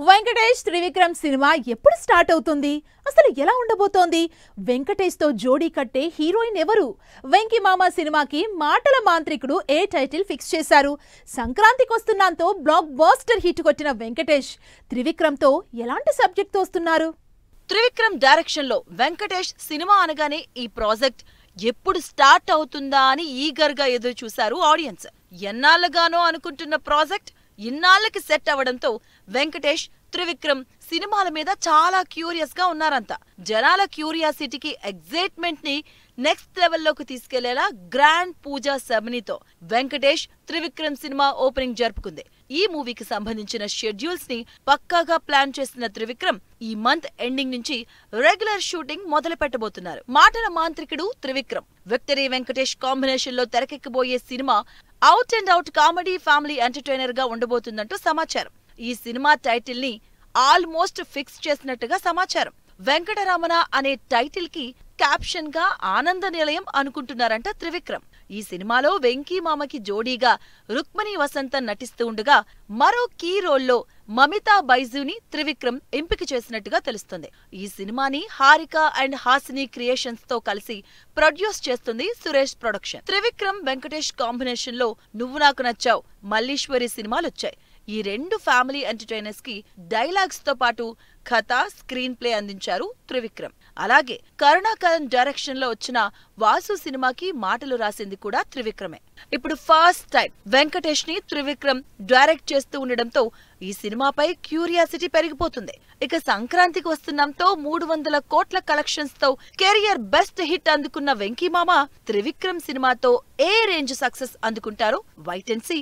Venkatesh Trivikram cinema ఎప్పుడు start అవుతుంది? అసలు ఎలా ఉండబోతోంది? వెంకటేష్ తో జోడీ కట్టే హీరోయిన్ ఎవరు? వెంకీ మామ సినిమాకి మాటల మాంత్రికుడు ఏ టైటిల్ ఫిక్స్ చేశారు? సంక్రాంతికి వస్తున్నాంతో బ్లాక్ బస్టర్ హిట్ కొట్టిన వెంకటేష్ త్రివిక్రమ్ తో ఎలాంటి సబ్జెక్ట్ తో వస్తున్నారు? త్రివిక్రమ్ డైరెక్షన్ లో వెంకటేష్ సినిమా అనగానే ఈ ప్రాజెక్ట్ ఎప్పుడు స్టార్ట్ అవుతుందా అని ఈగర్ గా ఎదురు చూశారు ఆడియన్స్. ఎన్నాళ్ళగానో అనుకుంటున్న ప్రాజెక్ట్ ఇన్నాళ్ళకి సెట్ అవడంతో వెంకటేష్ త్రివిక్రమ్ సినిమాల మీద చాలా క్యూరియస్ గా ఉన్నారంతా. జనాల క్యూరియాసిటీకి ఎగ్జైట్మెంట్ ని నెక్స్ట్ లెవెల్లోకి తీసుకెళ్లేలా గ్రాండ్ పూజా సెరమనీతో వెంకటేష్ త్రివిక్రమ్ సినిమా ఓపెనింగ్ జరుపుకుంది. ఈ మూవీకి సంబంధించిన షెడ్యూల్స్ ని పక్కాగా ప్లాన్ చేసిన త్రివిక్రమ్ ఈ మంత్ ఎండింగ్ నుంచి రెగ్యులర్ షూటింగ్ మొదలు పెట్టబోతున్నారు. మాటల మాంత్రికుడు త్రివిక్రమ్, విక్టరీ వెంకటేష్ కాంబినేషన్ లో తెరకెక్కబోయే సినిమా out and out comedy family entertainer గా ఉండబోతుందంటూ సమాచారం. ఈ సినిమా టైటిల్ ని ఆల్మోస్ట్ ఫిక్స్ చేసినట్టుగా సమాచారం. వెంకటరమణ అనే టైటిల్ కి క్యాప్షన్ గా ఆనంద నిలయం అనుకుంటున్నారంట త్రివిక్రమ్. ఈ సినిమాలో వెంకీ మామకి జోడీగా రుక్మిణి వసంతన్ నటిస్తూ ఉండగా మరో కీ రోల్లో మమితా బైజుని త్రివిక్రమ్ ఎంపిక చేసినట్టుగా తెలుస్తుంది. ఈ సినిమాని హారిక అండ్ హాసిని క్రియేషన్స్ తో కలిసి ప్రొడ్యూస్ చేస్తుంది సురేష్ ప్రొడక్షన్. త్రివిక్రమ్ వెంకటేష్ కాంబినేషన్ లో నువ్వు నాకు నచ్చావ్, మల్లీశ్వరి సినిమాలొచ్చాయి. ఈ రెండు ఫ్యామిలీ ఎంటర్టైనర్స్ కి డైలాగ్స్ తో పాటు కథ, స్క్రీన్ ప్లే అందించారు త్రివిక్రమ్. అలాగే కరుణాకరన్ డైరెక్షన్ లో వచ్చిన వాసు సినిమాకి మాటలు రాసింది కూడా త్రివిక్రమే. ఇప్పుడు ఫస్ట్ టైం వెంకటేష్ ని త్రివిక్రమ్ డైరెక్ట్ చేస్తూ ఉండడంతో ఈ సినిమాపై క్యూరియాసిటీ పెరిగిపోతుంది. ఇక సంక్రాంతికి వస్తున్నాంతో 300 కోట్ల కలెక్షన్స్ తో కెరియర్ బెస్ట్ హిట్ అందుకున్న వెంకీ మామ త్రివిక్రమ్ సినిమాతో ఏ రేంజ్ సక్సెస్ అందుకుంటారో వైట్ అండ్ సీ.